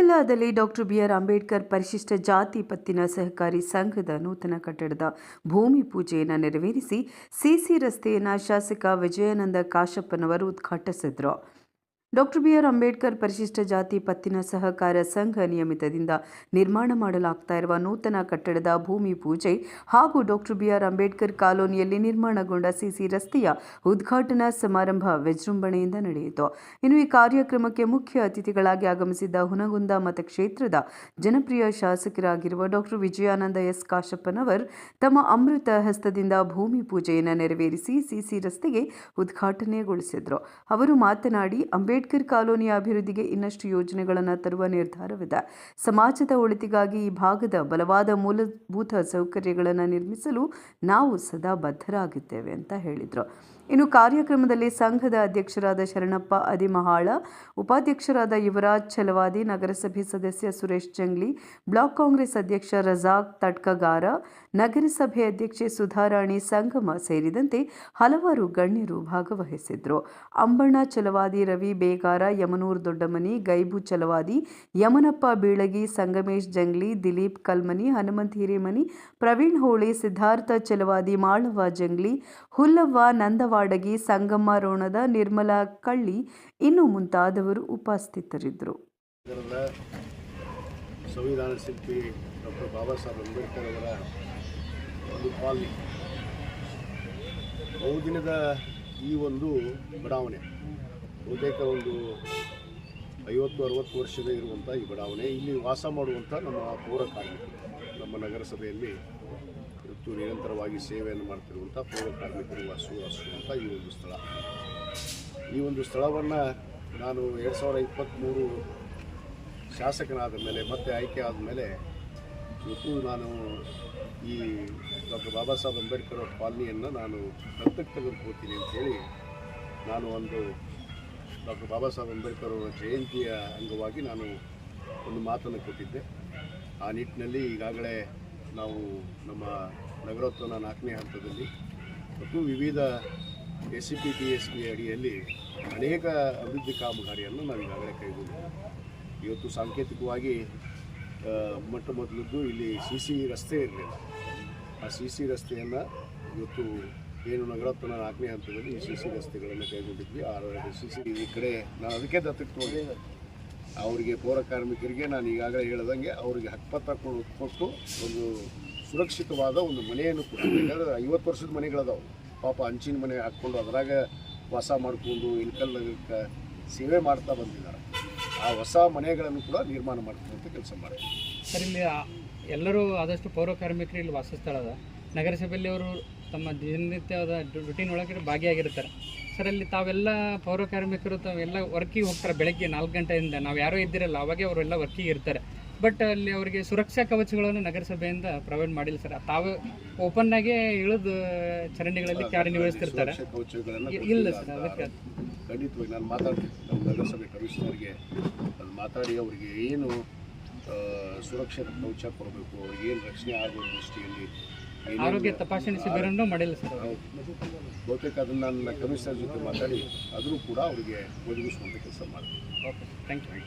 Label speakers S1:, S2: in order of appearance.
S1: ಜಿಲ್ಲಾದಲ್ಲಿ doctor B R Ambedkar ಪರಿಶಿಷ್ಟ ಜಾತಿ ಪತ್ತಿನ ಸಹಕಾರಿ ಸಂಘದ ನೂತನ ಕಟ್ಟಡದ ಭೂಮಿ ಪೂಜೆಯನ್ನು ನೆರವೇರಿಸಿ ಸಿಸಿ ರಸ್ತೆಯನ್ನು ಶಾಸಕ ವಿಜಯಾನಂದ ಕಾಶಪ್ಪನವರು ಉದ್ಘಾಟಿಸಿದರು. ಡಾಕ್ಟರ್ ಬಿಆರ್ ಅಂಬೇಡ್ಕರ್ ಪರಿಶಿಷ್ಟ ಜಾತಿ ಪತ್ತಿನ ಸಹಕಾರ ಸಂಘ ನಿಯಮಿತದಿಂದ ನಿರ್ಮಾಣ ಮಾಡಲಾಗ್ತಾ ಇರುವ ನೂತನ ಕಟ್ಟಡದ ಭೂಮಿ ಪೂಜೆ ಹಾಗೂ ಡಾಕ್ಟರ್ ಬಿಆರ್ ಅಂಬೇಡ್ಕರ್ ಕಾಲೋನಿಯಲ್ಲಿ ನಿರ್ಮಾಣಗೊಂಡ ಸಿಸಿ ರಸ್ತೆಯ ಉದ್ಘಾಟನಾ ಸಮಾರಂಭ ವಿಜೃಂಭಣೆಯಿಂದ ನಡೆಯಿತು. ಇನ್ನು ಈ ಕಾರ್ಯಕ್ರಮಕ್ಕೆ ಮುಖ್ಯ ಅತಿಥಿಗಳಾಗಿ ಆಗಮಿಸಿದ್ದ ಹುನಗುಂದ ಮತಕ್ಷೇತ್ರದ ಜನಪ್ರಿಯ ಶಾಸಕರಾಗಿರುವ ಡಾಕ್ಟರ್ ವಿಜಯಾನಂದ ಎಸ್ ಕಾಶಪ್ಪನವರು ತಮ್ಮ ಅಮೃತ ಹಸ್ತದಿಂದ ಭೂಮಿ ಪೂಜೆಯನ್ನು ನೆರವೇರಿಸಿ ಸಿಸಿ ರಸ್ತೆಗೆ ಉದ್ಘಾಟನೆಗೊಳಿಸಿದರು. ಅವರು ಮಾತನಾಡಿ, ಅಂಬೇಡ್ಕರ್ ಕಾಲೋನಿಯ ಅಭಿವೃದ್ಧಿಗೆ ಇನ್ನಷ್ಟು ಯೋಜನೆಗಳನ್ನು ತರುವ ನಿರ್ಧಾರವಿದೆ. ಸಮಾಜದ ಒಳಿತಿಗಾಗಿ ಈ ಭಾಗದ ಬಲವಾದ ಮೂಲಭೂತ ಸೌಕರ್ಯಗಳನ್ನು ನಿರ್ಮಿಸಲು ನಾವು ಸದಾ ಬದ್ಧರಾಗಿದ್ದೇವೆ ಅಂತ ಹೇಳಿದರು. ಇನ್ನು ಕಾರ್ಯಕ್ರಮದಲ್ಲಿ ಸಂಘದ ಅಧ್ಯಕ್ಷರಾದ ಶರಣಪ್ಪ ಅದಿಮಹಾಳ, ಉಪಾಧ್ಯಕ್ಷರಾದ ಯುವರಾಜ್ ಛಲವಾದಿ, ನಗರಸಭೆ ಸದಸ್ಯ ಸುರೇಶ್ ಜಂಗ್ಲಿ, ಬ್ಲಾಕ್ ಕಾಂಗ್ರೆಸ್ ಅಧ್ಯಕ್ಷ ರಜಾಕ್ ತಡ್ಕಗಾರ, ನಗರಸಭೆ ಅಧ್ಯಕ್ಷೆ ಸುಧಾರಾಣಿ ಸಂಗಮ ಸೇರಿದಂತೆ ಹಲವಾರು ಗಣ್ಯರು ಭಾಗವಹಿಸಿದ್ರು. ಅಂಬಣ್ಣ ಛಲವಾದಿ, ರವಿ ಬೇಗಾರ, ಯಮನೂರ್ ದೊಡ್ಡಮನಿ, ಗೈಬು ಛಲವಾದಿ, ಯಮನಪ್ಪ ಬೀಳಗಿ, ಸಂಗಮೇಶ್ ಜಂಗ್ಲಿ, ದಿಲೀಪ್ ಕಲ್ಮನಿ, ಹನುಮಂತ್ ಹಿರೇಮನಿ, ಪ್ರವೀಣ್ ಹೋಳಿ, ಸಿದ್ಧಾರ್ಥ ಛಲವಾದಿ, ಮಾಳವ್ವ ಜಂಗ್ಲಿ, ಹುಲ್ಲವ್ವ ನಂದವಾಡಗಿ, ಸಂಗಮ್ಮ ರೋಣದ, ನಿರ್ಮಲಾ ಕಳ್ಳಿ ಇನ್ನು ಮುಂತಾದವರು ಉಪಸ್ಥಿತರಿದ್ದರು.
S2: ಸಂವಿಧಾನ ಶಿಲ್ಪಿ ಡಾಕ್ಟರ್ ಬಾಬಾ ಸಾಹೇಬ್ ಅಂಬೇಡ್ಕರ್ ಅವರ ಒಂದು ಕಾಲನಿ, ಬಹುದಿನದ ಈ ಒಂದು ಬಡಾವಣೆ ಬಹುತೇಕ ಒಂದು 50-60 ವರ್ಷದ ಇರುವಂಥ ಈ ಬಡಾವಣೆ, ಇಲ್ಲಿ ವಾಸ ಮಾಡುವಂಥ ನಮ್ಮ ಪೌರ ಕಾರ್ಮಿಕರು, ನಮ್ಮ ನಗರಸಭೆಯಲ್ಲಿ ಇವತ್ತು ನಿರಂತರವಾಗಿ ಸೇವೆಯನ್ನು ಮಾಡ್ತಿರುವಂಥ ಪೌರ ಕಾರ್ಮಿಕರು ವಾಸಿಸುವಂಥ ಈ ಒಂದು ಸ್ಥಳವನ್ನು ನಾನು 2023 ಶಾಸಕನಾದ ಮೇಲೆ ಮತ್ತೆ ಆಯ್ಕೆ ಆದಮೇಲೆ ಇವತ್ತು ನಾನು ಈ ಡಾಕ್ಟರ್ ಬಾಬಾ ಸಾಹೇಬ್ ಅಂಬೇಡ್ಕರ್ ಅವರ ಕಾಲನಿಯನ್ನು ನಾನು ದತ್ತಕ್ಕೆ ತೆಗೆದುಕೊಳ್ತೀನಿ ಅಂತೇಳಿ ನಾನು ಒಂದು ಡಾಕ್ಟರ್ ಬಾಬಾ ಸಾಹೇಬ್ ಅಂಬೇಡ್ಕರ್ ಅವರ ಜಯಂತಿಯ ಅಂಗವಾಗಿ ನಾನು ಒಂದು ಮಾತನ್ನು ಕೊಟ್ಟಿದ್ದೆ. ಆ ನಿಟ್ಟಿನಲ್ಲಿ ಈಗಾಗಲೇ ನಾವು ನಮ್ಮ ನಗರೋತ್ಥಾನ 4ನೇ ಹಂತದಲ್ಲಿ ಮತ್ತು ವಿವಿಧ SCP TSP ಅಡಿಯಲ್ಲಿ ಅನೇಕ ಅಭಿವೃದ್ಧಿ ಕಾಮಗಾರಿಯನ್ನು ನಾವು ಈಗಾಗಲೇ ಕೈಗೊಂಡಿದ್ದೇವೆ. ಇವತ್ತು ಸಾಂಕೇತಿಕವಾಗಿ ಮೊಟ್ಟ ಮೊದಲದ್ದು ಇಲ್ಲಿ CC ರಸ್ತೆ ಇರಲಿಲ್ಲ. ಆ CC ರಸ್ತೆಯನ್ನು ಇವತ್ತು ಏನು ನಗರೋತ್ಥಾನ 4ನೇ ಹಂತದಲ್ಲಿ ಈ CC ರಸ್ತೆಗಳನ್ನು ಕೈಗೊಂಡಿದ್ವಿ. ಆ CC ಈ ಕಡೆ ನಾನು ಅದಕ್ಕೆ ದತ್ತಕ್ಕೆ ತೊಗೊಂಡೆ. ಅವರಿಗೆ ಪೌರ ಕಾರ್ಮಿಕರಿಗೆ ನಾನು ಈಗಾಗಲೇ ಹೇಳ್ದಂಗೆ ಅವರಿಗೆ ಹಕ್ಕುಪತ್ರ ಕೊಟ್ಟು ಒಂದು ಸುರಕ್ಷಿತವಾದ ಒಂದು ಮನೆಯನ್ನು ಕೂಡ, ಯಾಕಂದರೆ 50 ವರ್ಷದ ಮನೆಗಳದಾವು, ಪಾಪ ಹಂಚಿನ ಮನೆ ಹಾಕ್ಕೊಂಡು ಅದರಾಗ ವಾಸ ಮಾಡಿಕೊಂಡು ಇಲ್ಕಲ್ ನಗರಕ್ಕೆ ಸೇವೆ ಮಾಡ್ತಾ ಬಂದಿದ್ದಾರೆ. ಆ ಹೊಸ ಮನೆಗಳನ್ನು ಕೂಡ ನಿರ್ಮಾಣ ಮಾಡ್ಕೊಳ್ಳುವಂಥ ಕೆಲಸ ಮಾಡ್ತೀವಿ.
S3: ಸರ್, ಇಲ್ಲಿ ಎಲ್ಲರೂ ಆದಷ್ಟು ಪೌರ ಕಾರ್ಮಿಕರು ಇಲ್ಲಿ ವಾಸಸ್ಥಳದ ನಗರಸಭೆಯಲ್ಲಿ ಅವರು ತಮ್ಮ ದಿನನಿತ್ಯದ ರುಟೀನ್ ಒಳಗೆ ಭಾಗಿಯಾಗಿರ್ತಾರೆ. ಸರ್, ಅಲ್ಲಿ ತಾವೆಲ್ಲ ಪೌರ ಕಾರ್ಮಿಕರು ತಾವೆಲ್ಲ ವರ್ಕಿಗೆ ಹೋಗ್ತಾರೆ. ಬೆಳಗ್ಗೆ 4 ಗಂಟೆಯಿಂದ ನಾವು ಯಾರೋ ಇದ್ದಿರಲ್ಲ, ಅವಾಗೆ ಅವರೆಲ್ಲ ವರ್ಕಿಗೆ ಇರ್ತಾರೆ. ಬಟ್ ಅಲ್ಲಿ ಅವರಿಗೆ ಸುರಕ್ಷಾ ಕವಚಗಳನ್ನು ನಗರಸಭೆಯಿಂದ ಪ್ರೊವೈಡ್ ಮಾಡಿಲ್ಲ ಸರ್. ತಾವು ಓಪನ್ ಆಗಿ ಇಳಿದು ಚರಂಡಿಗಳಲ್ಲಿ ಕಾರ್ಯನಿರ್ವಹಿಸ್ತಿರ್ತಾರೆ. ಇಲ್ಲ ಸರ್, ಅದಕ್ಕೆ
S2: ಖಂಡಿತವಾಗಿ ನಾನು ಮಾತಾಡ್ತೀನಿ ನಮ್ಮ ನಗರಸಭೆ ಕಮಿಷನರ್ಗೆ ಅದು ಮಾತಾಡಿ ಅವರಿಗೆ ಏನು ಸುರಕ್ಷಿತ ಕವಚ ಕೊಡಬೇಕು, ಅವ್ರಿಗೆ ಏನು ರಕ್ಷಣೆ ಆಗೋ ದೃಷ್ಟಿಯಲ್ಲಿ
S3: ಆರೋಗ್ಯ ತಪಾಸಣೆ ಶಿಬಿರನ್ನು ಮಾಡಿಲ್ಲ ಸರ್.
S2: ಬಹುತೇಕ ಅದನ್ನು ನನ್ನ ಕಮಿಷನರ್ ಜೊತೆ ಮಾತಾಡಿ ಅದನ್ನು ಕೂಡ ಅವರಿಗೆ ಒದಗಿಸುವಂಥ ಕೆಲಸ ಮಾಡ್ತೀನಿ.
S3: Okay, thank you.